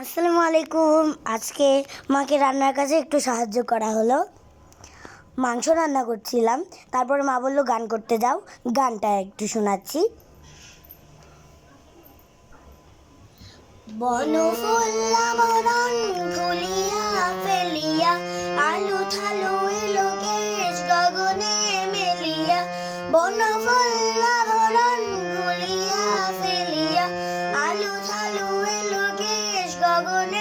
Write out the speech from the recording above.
আসসালামু আলাইকুম। আজকে মাকে রান্নার কাজে একটু সাহায্য করা হলো। মাংস রান্না করছিলাম, তারপরে মা বললো গান করতে যাও, গানটা একটু শোনাচ্ছি। বনফুল আবরণ খুলিয়া ফেলিয়া, আলু থালু এলো কেশ গগনে মেলিয়া। বনফুল আবরণ খুলিয়া ফেলিয়া, আলু থালু এলো কেশ গগনে